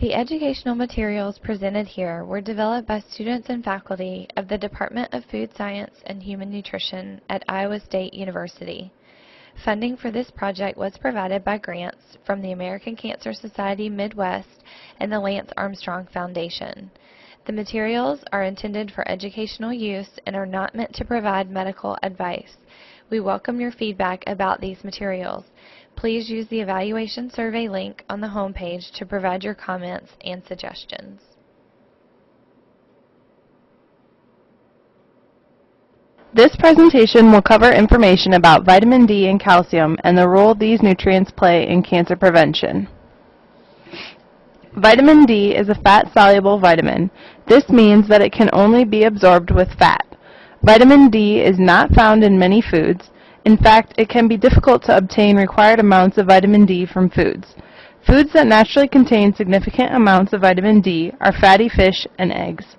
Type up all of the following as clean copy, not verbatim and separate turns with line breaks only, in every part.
The educational materials presented here were developed by students and faculty of the Department of Food Science and Human Nutrition at Iowa State University. Funding for this project was provided by grants from the American Cancer Society Midwest and the Lance Armstrong Foundation. The materials are intended for educational use and are not meant to provide medical advice. We welcome your feedback about these materials. Please use the evaluation survey link on the homepage to provide your comments and suggestions.
This presentation will cover information about vitamin D and calcium and the role these nutrients play in cancer prevention. Vitamin D is a fat-soluble vitamin. This means that it can only be absorbed with fat. Vitamin D is not found in many foods. In fact, it can be difficult to obtain required amounts of vitamin D from foods. Foods that naturally contain significant amounts of vitamin D are fatty fish and eggs.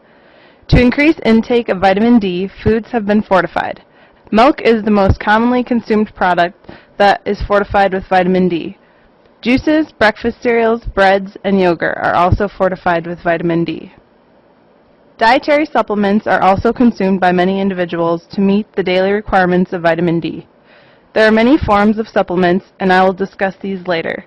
To increase intake of vitamin D, foods have been fortified. Milk is the most commonly consumed product that is fortified with vitamin D. Juices, breakfast cereals, breads, and yogurt are also fortified with vitamin D. Dietary supplements are also consumed by many individuals to meet the daily requirements of vitamin D. There are many forms of supplements, and I will discuss these later.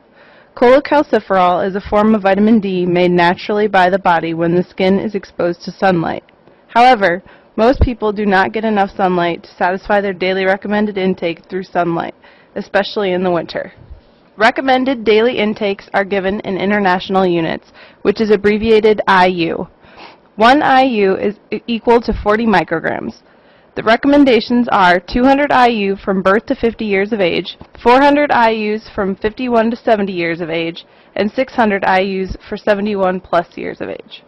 Cholecalciferol is a form of vitamin D made naturally by the body when the skin is exposed to sunlight. However, most people do not get enough sunlight to satisfy their daily recommended intake through sunlight, especially in the winter. Recommended daily intakes are given in international units, which is abbreviated IU. 1 IU is equal to 40 micrograms. The recommendations are 200 IU from birth to 50 years of age, 400 IUs from 51 to 70 years of age, and 600 IUs for 71 plus years of age.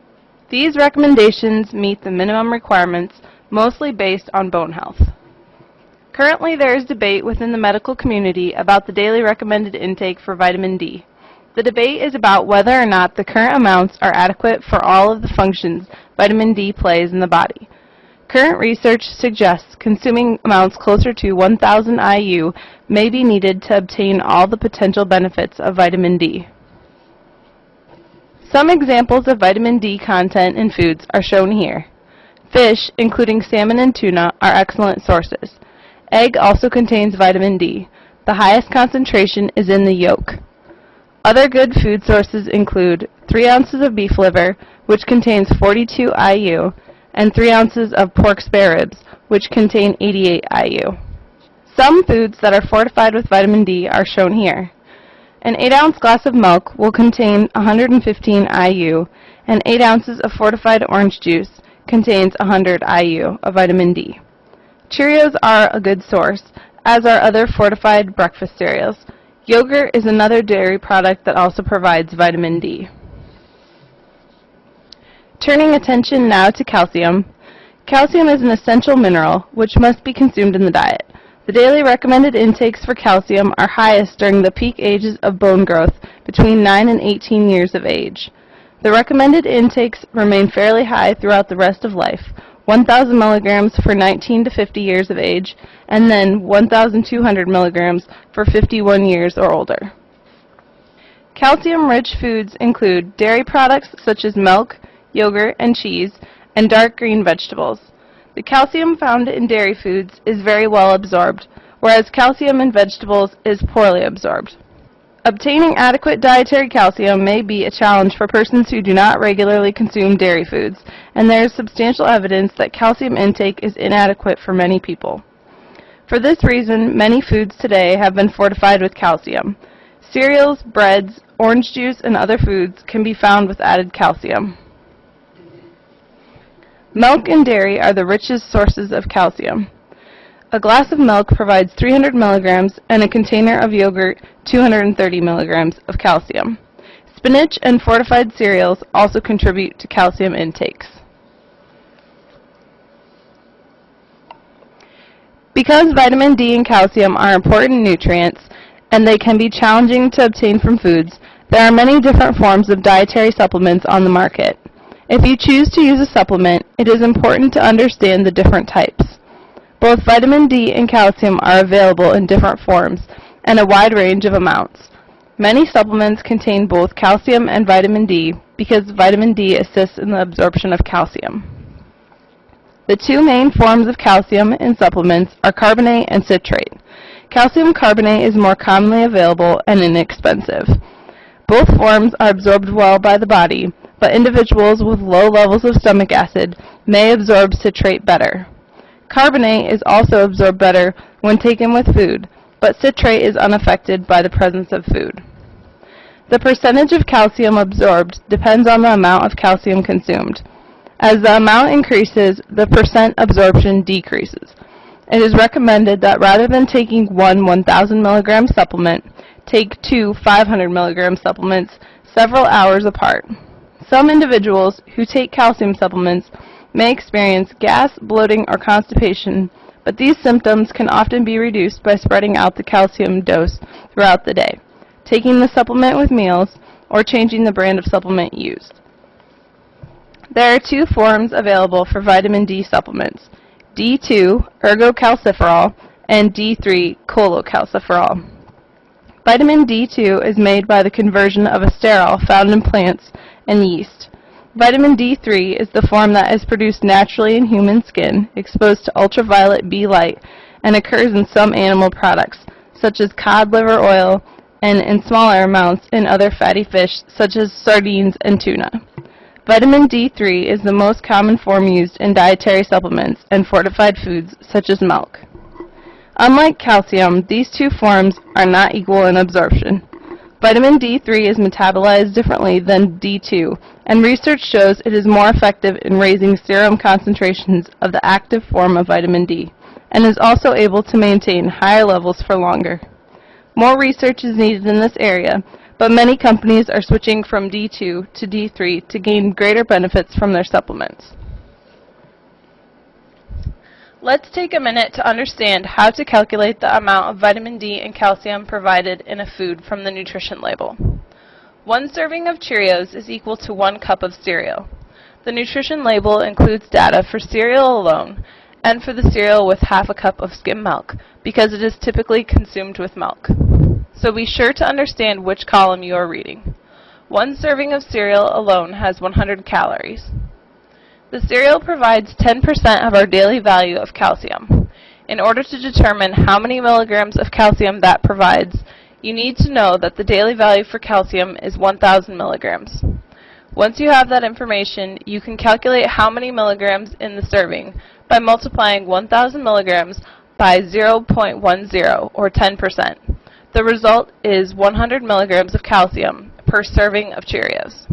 These recommendations meet the minimum requirements, mostly based on bone health. Currently, there is debate within the medical community about the daily recommended intake for vitamin D. The debate is about whether or not the current amounts are adequate for all of the functions vitamin D plays in the body. Current research suggests consuming amounts closer to 1,000 IU may be needed to obtain all the potential benefits of vitamin D. Some examples of vitamin D content in foods are shown here. Fish, including salmon and tuna, are excellent sources. Egg also contains vitamin D. The highest concentration is in the yolk. Other good food sources include 3 ounces of beef liver, which contains 42 IU, and 3 ounces of pork spare ribs, which contain 88 IU. Some foods that are fortified with vitamin D are shown here. An 8-ounce glass of milk will contain 115 IU, and 8 ounces of fortified orange juice contains 100 IU of vitamin D. Cheerios are a good source, as are other fortified breakfast cereals. Yogurt is another dairy product that also provides vitamin D. Turning attention now to calcium. Calcium is an essential mineral which must be consumed in the diet. The daily recommended intakes for calcium are highest during the peak ages of bone growth between 9 and 18 years of age. The recommended intakes remain fairly high throughout the rest of life, 1,000 milligrams for 19 to 50 years of age, and then 1,200 milligrams for 51 years or older. Calcium-rich foods include dairy products such as milk, yogurt, and cheese, and dark green vegetables. The calcium found in dairy foods is very well absorbed, whereas calcium in vegetables is poorly absorbed. Obtaining adequate dietary calcium may be a challenge for persons who do not regularly consume dairy foods, and there is substantial evidence that calcium intake is inadequate for many people. For this reason, many foods today have been fortified with calcium. Cereals, breads, orange juice, and other foods can be found with added calcium. Milk and dairy are the richest sources of calcium. A glass of milk provides 300 milligrams and a container of yogurt 230 milligrams of calcium. Spinach and fortified cereals also contribute to calcium intakes. Because vitamin D and calcium are important nutrients and they can be challenging to obtain from foods, there are many different forms of dietary supplements on the market. If you choose to use a supplement, it is important to understand the different types. Both vitamin D and calcium are available in different forms and a wide range of amounts. Many supplements contain both calcium and vitamin D, because vitamin D assists in the absorption of calcium. The two main forms of calcium in supplements are carbonate and citrate. Calcium carbonate is more commonly available and inexpensive. Both forms are absorbed well by the body, but individuals with low levels of stomach acid may absorb citrate better. Carbonate is also absorbed better when taken with food, but citrate is unaffected by the presence of food. The percentage of calcium absorbed depends on the amount of calcium consumed. As the amount increases, the percent absorption decreases. It is recommended that rather than taking one 1,000 milligram supplement, take two 500 milligram supplements several hours apart. Some individuals who take calcium supplements may experience gas, bloating, or constipation, but these symptoms can often be reduced by spreading out the calcium dose throughout the day, taking the supplement with meals, or changing the brand of supplement used. There are two forms available for vitamin D supplements: D2, ergocalciferol, and D3, cholecalciferol. Vitamin D2 is made by the conversion of a sterol found in plants and yeast. Vitamin D3 is the form that is produced naturally in human skin, exposed to ultraviolet B light, and occurs in some animal products, such as cod liver oil, and in smaller amounts in other fatty fish, such as sardines and tuna. Vitamin D3 is the most common form used in dietary supplements and fortified foods, such as milk. Unlike calcium, these two forms are not equal in absorption. Vitamin D3 is metabolized differently than D2, and research shows it is more effective in raising serum concentrations of the active form of vitamin D, and is also able to maintain higher levels for longer. More research is needed in this area, but many companies are switching from D2 to D3 to gain greater benefits from their supplements. Let's take a minute to understand how to calculate the amount of vitamin D and calcium provided in a food from the nutrition label. 1 serving of Cheerios is equal to 1 cup of cereal. The nutrition label includes data for cereal alone and for the cereal with half a cup of skim milk, because it is typically consumed with milk. So be sure to understand which column you are reading. 1 serving of cereal alone has 100 calories. The cereal provides 10% of our daily value of calcium. In order to determine how many milligrams of calcium that provides, you need to know that the daily value for calcium is 1,000 milligrams. Once you have that information, you can calculate how many milligrams in the serving by multiplying 1,000 milligrams by 0.10, or 10%. The result is 100 milligrams of calcium per serving of Cheerios.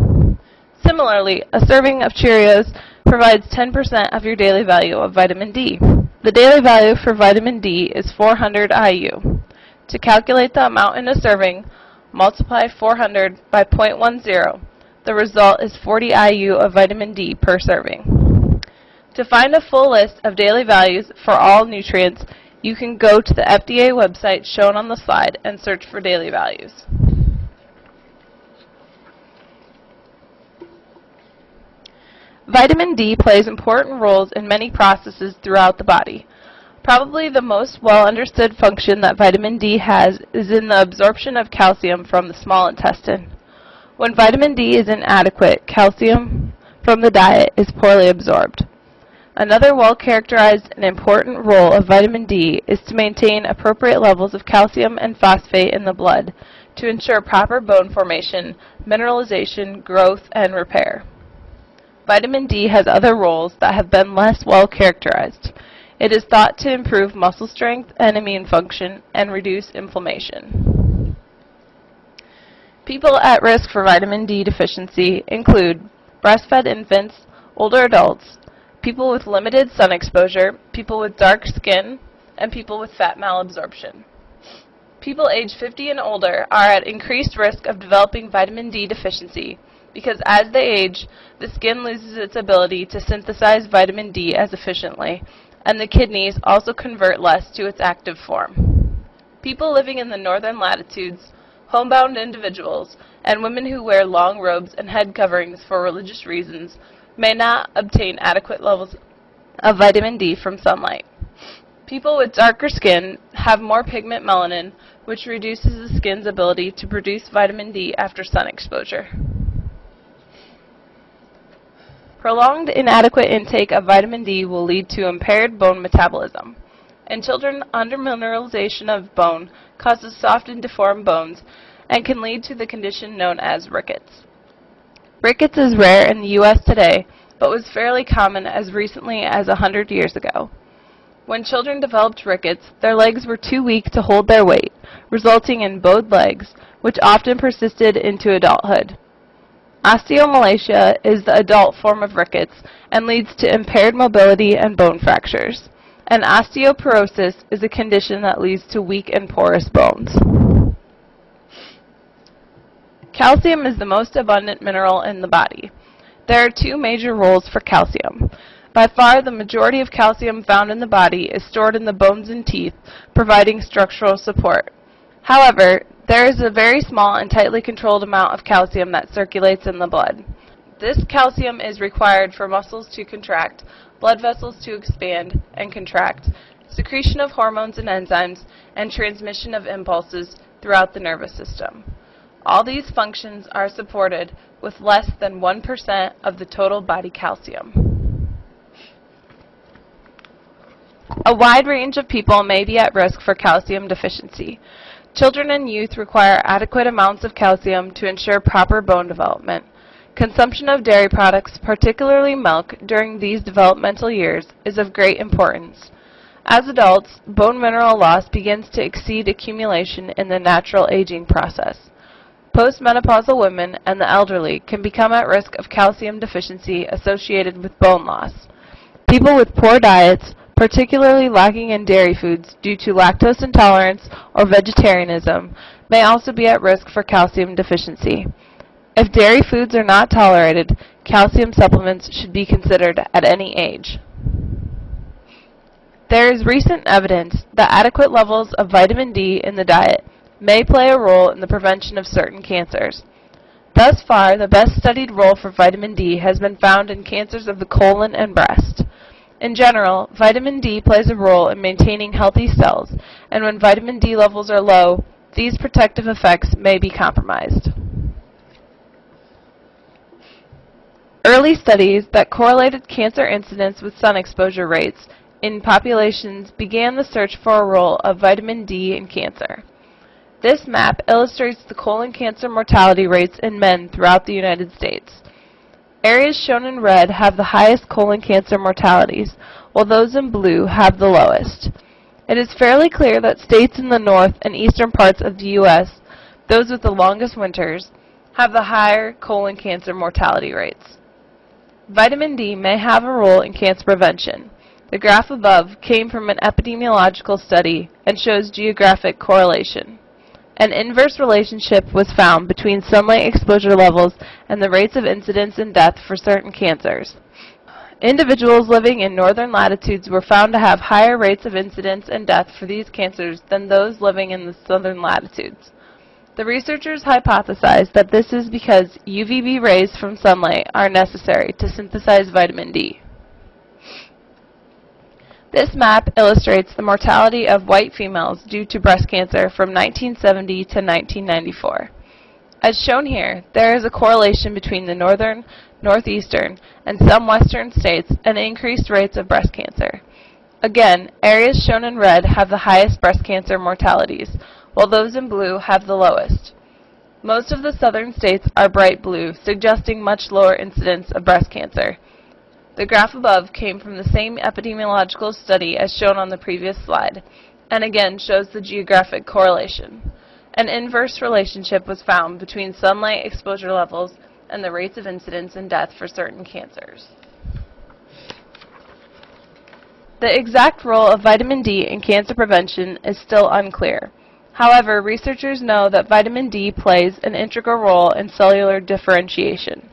Similarly, a serving of Cheerios provides 10% of your daily value of vitamin D. The daily value for vitamin D is 400 IU. To calculate the amount in a serving, multiply 400 by 0.10. The result is 40 IU of vitamin D per serving. To find a full list of daily values for all nutrients, you can go to the FDA website shown on the slide and search for daily values. Vitamin D plays important roles in many processes throughout the body. Probably the most well-understood function that vitamin D has is in the absorption of calcium from the small intestine. When vitamin D is inadequate, calcium from the diet is poorly absorbed. Another well-characterized and important role of vitamin D is to maintain appropriate levels of calcium and phosphate in the blood to ensure proper bone formation, mineralization, growth, and repair. Vitamin D has other roles that have been less well characterized. It is thought to improve muscle strength and immune function and reduce inflammation. People at risk for vitamin D deficiency include breastfed infants, older adults, people with limited sun exposure, people with dark skin, and people with fat malabsorption. People age 50 and older are at increased risk of developing vitamin D deficiency because as they age, the skin loses its ability to synthesize vitamin D as efficiently, and the kidneys also convert less to its active form. People living in the northern latitudes, homebound individuals, and women who wear long robes and head coverings for religious reasons may not obtain adequate levels of vitamin D from sunlight. People with darker skin have more pigment melanin, which reduces the skin's ability to produce vitamin D after sun exposure. Prolonged inadequate intake of vitamin D will lead to impaired bone metabolism. In children, undermineralization of bone causes soft and deformed bones and can lead to the condition known as rickets. Rickets is rare in the U.S. today, but was fairly common as recently as 100 years ago. When children developed rickets, their legs were too weak to hold their weight, resulting in bowed legs, which often persisted into adulthood. Osteomalacia is the adult form of rickets and leads to impaired mobility and bone fractures. And osteoporosis is a condition that leads to weak and porous bones. Calcium is the most abundant mineral in the body. There are two major roles for calcium. By far, the majority of calcium found in the body is stored in the bones and teeth, providing structural support. However, there is a very small and tightly controlled amount of calcium that circulates in the blood. This calcium is required for muscles to contract, blood vessels to expand and contract, secretion of hormones and enzymes, and transmission of impulses throughout the nervous system. All these functions are supported with less than 1% of the total body calcium. A wide range of people may be at risk for calcium deficiency. Children and youth require adequate amounts of calcium to ensure proper bone development. Consumption of dairy products, particularly milk, during these developmental years is of great importance. As adults, bone mineral loss begins to exceed accumulation in the natural aging process. Postmenopausal women and the elderly can become at risk of calcium deficiency associated with bone loss. People with poor diets, particularly lacking in dairy foods due to lactose intolerance or vegetarianism, may also be at risk for calcium deficiency. If dairy foods are not tolerated, calcium supplements should be considered at any age. There is recent evidence that adequate levels of vitamin D in the diet may play a role in the prevention of certain cancers. Thus far, the best studied role for vitamin D has been found in cancers of the colon and breast. In general, vitamin D plays a role in maintaining healthy cells, and when vitamin D levels are low, these protective effects may be compromised. Early studies that correlated cancer incidence with sun exposure rates in populations began the search for a role of vitamin D in cancer. This map illustrates the colon cancer mortality rates in men throughout the United States. Areas shown in red have the highest colon cancer mortalities, while those in blue have the lowest. It is fairly clear that states in the north and eastern parts of the U.S., those with the longest winters, have the higher colon cancer mortality rates. Vitamin D may have a role in cancer prevention. The graph above came from an epidemiological study and shows geographic correlation. An inverse relationship was found between sunlight exposure levels and the rates of incidence and death for certain cancers. Individuals living in northern latitudes were found to have higher rates of incidence and death for these cancers than those living in the southern latitudes. The researchers hypothesized that this is because UVB rays from sunlight are necessary to synthesize vitamin D. This map illustrates the mortality of white females due to breast cancer from 1970 to 1994. As shown here, there is a correlation between the northern, northeastern, and some western states and increased rates of breast cancer. Again, areas shown in red have the highest breast cancer mortalities, while those in blue have the lowest. Most of the southern states are bright blue, suggesting much lower incidence of breast cancer. The graph above came from the same epidemiological study as shown on the previous slide, and again shows the geographic correlation. An inverse relationship was found between sunlight exposure levels and the rates of incidence and death for certain cancers. The exact role of vitamin D in cancer prevention is still unclear. However, researchers know that vitamin D plays an integral role in cellular differentiation.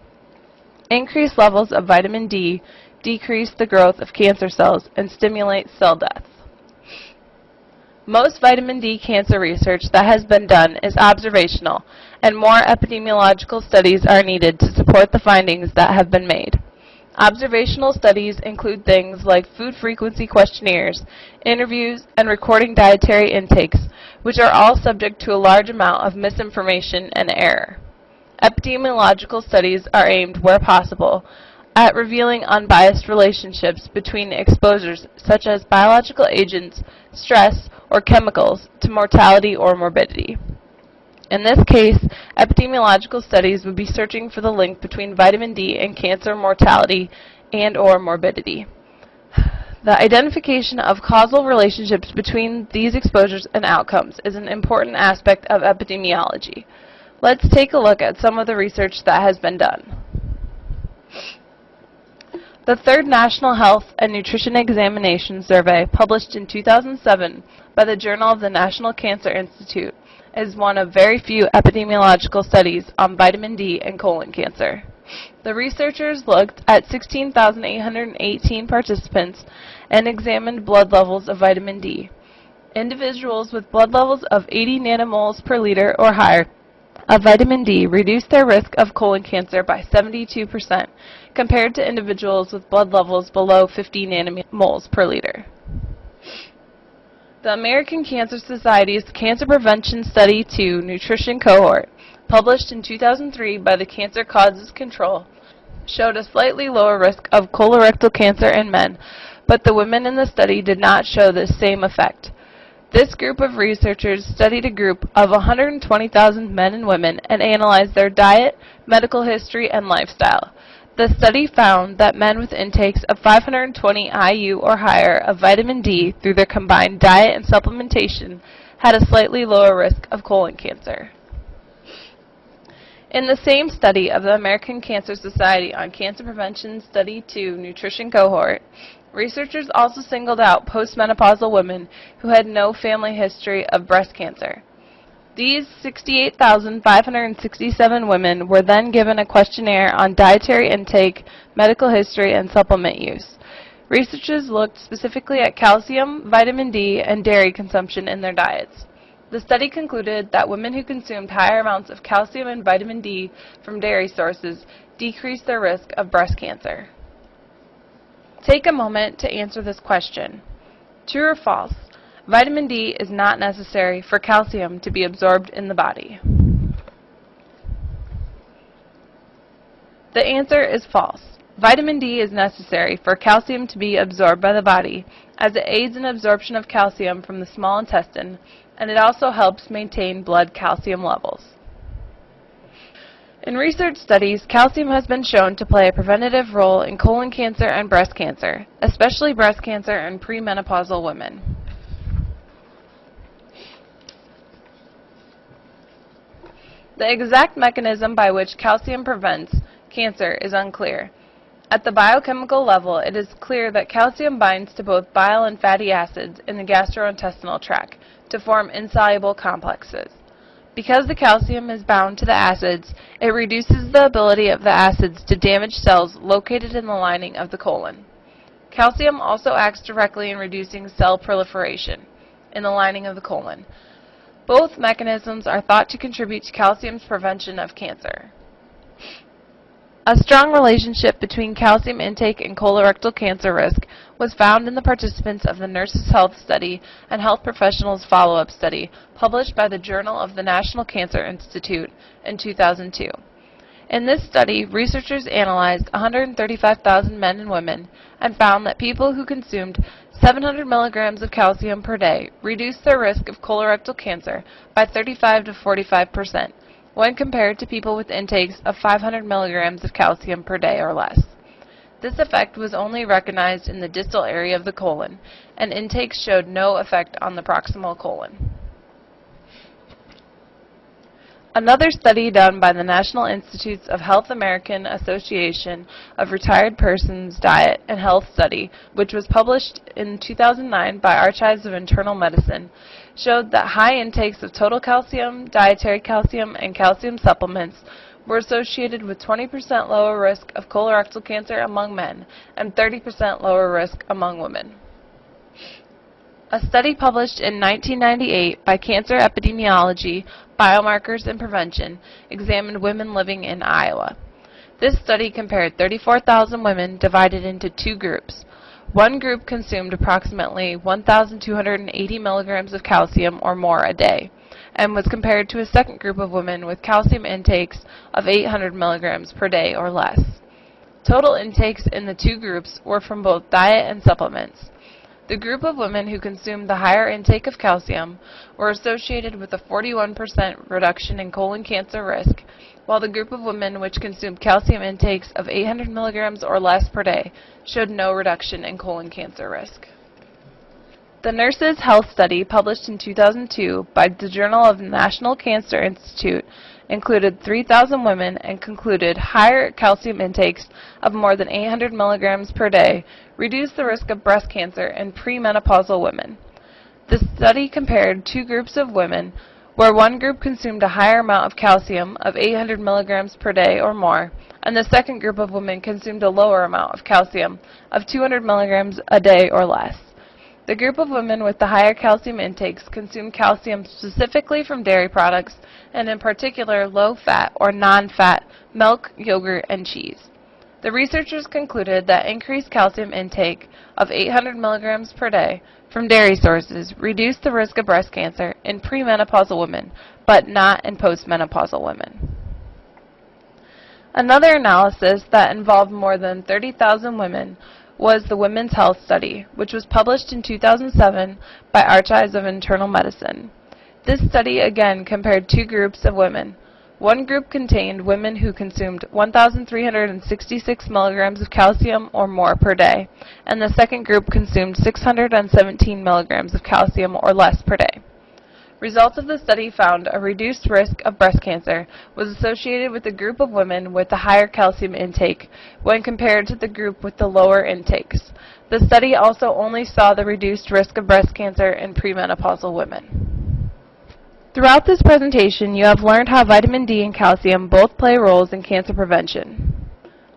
Increased levels of vitamin D decrease the growth of cancer cells and stimulate cell death. Most vitamin D cancer research that has been done is observational, and more epidemiological studies are needed to support the findings that have been made. Observational studies include things like food frequency questionnaires, interviews, and recording dietary intakes, which are all subject to a large amount of misinformation and error. Epidemiological studies are aimed, where possible, at revealing unbiased relationships between exposures such as biological agents, stress, or chemicals to mortality or morbidity. In this case, epidemiological studies would be searching for the link between vitamin D and cancer mortality and/or morbidity. The identification of causal relationships between these exposures and outcomes is an important aspect of epidemiology. Let's take a look at some of the research that has been done. The third National Health and Nutrition Examination Survey, published in 2007 by the Journal of the National Cancer Institute, is one of very few epidemiological studies on vitamin D and colon cancer. The researchers looked at 16,818 participants and examined blood levels of vitamin D. Individuals with blood levels of 80 nanomoles per liter or higher of vitamin D reduced their risk of colon cancer by 72% compared to individuals with blood levels below 50 nanomoles per liter. The American Cancer Society's Cancer Prevention Study 2 Nutrition Cohort, published in 2003 by the Cancer Causes Control, showed a slightly lower risk of colorectal cancer in men, but the women in the study did not show the same effect. This group of researchers studied a group of 120,000 men and women and analyzed their diet, medical history, and lifestyle. The study found that men with intakes of 520 IU or higher of vitamin D through their combined diet and supplementation had a slightly lower risk of colon cancer. In the same study of the American Cancer Society on Cancer Prevention Study 2 Nutrition Cohort, researchers also singled out postmenopausal women who had no family history of breast cancer. These 68,567 women were then given a questionnaire on dietary intake, medical history, and supplement use. Researchers looked specifically at calcium, vitamin D, and dairy consumption in their diets. The study concluded that women who consumed higher amounts of calcium and vitamin D from dairy sources decreased their risk of breast cancer. Take a moment to answer this question. True or false? Vitamin D is not necessary for calcium to be absorbed in the body. The answer is false. Vitamin D is necessary for calcium to be absorbed by the body, as it aids in absorption of calcium from the small intestine, and it also helps maintain blood calcium levels. In research studies, calcium has been shown to play a preventative role in colon cancer and breast cancer, especially breast cancer in premenopausal women. The exact mechanism by which calcium prevents cancer is unclear. At the biochemical level, it is clear that calcium binds to both bile and fatty acids in the gastrointestinal tract to form insoluble complexes. Because the calcium is bound to the acids, it reduces the ability of the acids to damage cells located in the lining of the colon. Calcium also acts directly in reducing cell proliferation in the lining of the colon. Both mechanisms are thought to contribute to calcium's prevention of cancer. A strong relationship between calcium intake and colorectal cancer risk was found in the participants of the Nurses' Health Study and Health Professionals Follow-Up Study, published by the Journal of the National Cancer Institute in 2002. In this study, researchers analyzed 135,000 men and women and found that people who consumed 700 milligrams of calcium per day reduced their risk of colorectal cancer by 35 to 45% when compared to people with intakes of 500 milligrams of calcium per day or less. This effect was only recognized in the distal area of the colon, and intakes showed no effect on the proximal colon. Another study done by the National Institutes of Health American Association of Retired Persons Diet and Health Study, which was published in 2009 by Archives of Internal Medicine, showed that high intakes of total calcium, dietary calcium, and calcium supplements were associated with 20% lower risk of colorectal cancer among men and 30% lower risk among women. A study published in 1998 by Cancer Epidemiology, Biomarkers and Prevention examined women living in Iowa. This study compared 34,000 women divided into two groups. One group consumed approximately 1,280 milligrams of calcium or more a day, and was compared to a second group of women with calcium intakes of 800 milligrams per day or less. Total intakes in the two groups were from both diet and supplements. The group of women who consumed the higher intake of calcium were associated with a 41% reduction in colon cancer risk, while the group of women which consumed calcium intakes of 800 milligrams or less per day showed no reduction in colon cancer risk. The Nurses' Health Study, published in 2002 by the Journal of the National Cancer Institute, included 3,000 women and concluded higher calcium intakes of more than 800 milligrams per day reduced the risk of breast cancer in premenopausal women. The study compared two groups of women, where one group consumed a higher amount of calcium of 800 milligrams per day or more, and the second group of women consumed a lower amount of calcium of 200 milligrams a day or less. The group of women with the higher calcium intakes consumed calcium specifically from dairy products, and in particular low-fat or non-fat milk, yogurt, and cheese. The researchers concluded that increased calcium intake of 800 milligrams per day from dairy sources reduced the risk of breast cancer in premenopausal women, but not in postmenopausal women. Another analysis that involved more than 30,000 women was the Women's Health Study, which was published in 2007 by Archives of Internal Medicine. This study again compared two groups of women. One group contained women who consumed 1,366 milligrams of calcium or more per day, and the second group consumed 617 milligrams of calcium or less per day. Results of the study found a reduced risk of breast cancer was associated with the group of women with the higher calcium intake when compared to the group with the lower intakes. The study also only saw the reduced risk of breast cancer in premenopausal women. Throughout this presentation, you have learned how vitamin D and calcium both play roles in cancer prevention.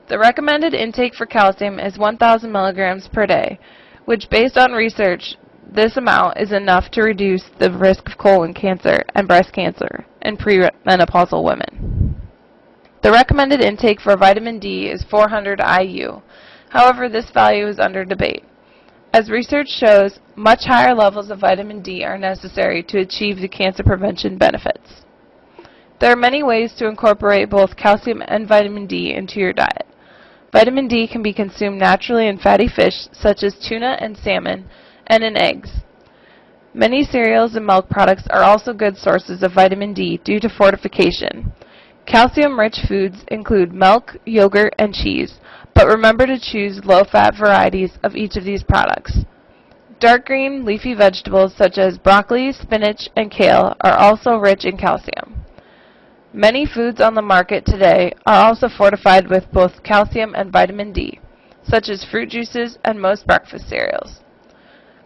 The recommended intake for calcium is 1,000 milligrams per day, which, based on research, this amount is enough to reduce the risk of colon cancer and breast cancer in premenopausal women. The recommended intake for vitamin D is 400 IU. However, this value is under debate. As research shows, much higher levels of vitamin D are necessary to achieve the cancer prevention benefits. There are many ways to incorporate both calcium and vitamin D into your diet. Vitamin D can be consumed naturally in fatty fish such as tuna and salmon, and in eggs. Many cereals and milk products are also good sources of vitamin D due to fortification. Calcium-rich foods include milk, yogurt, and cheese, but remember to choose low-fat varieties of each of these products. Dark green leafy vegetables such as broccoli, spinach, and kale are also rich in calcium. Many foods on the market today are also fortified with both calcium and vitamin D, such as fruit juices and most breakfast cereals.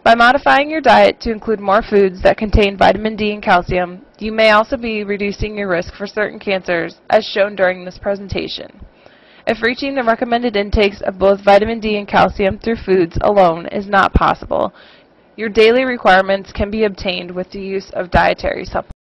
By modifying your diet to include more foods that contain vitamin D and calcium, you may also be reducing your risk for certain cancers, as shown during this presentation. If reaching the recommended intakes of both vitamin D and calcium through foods alone is not possible, your daily requirements can be obtained with the use of dietary supplements.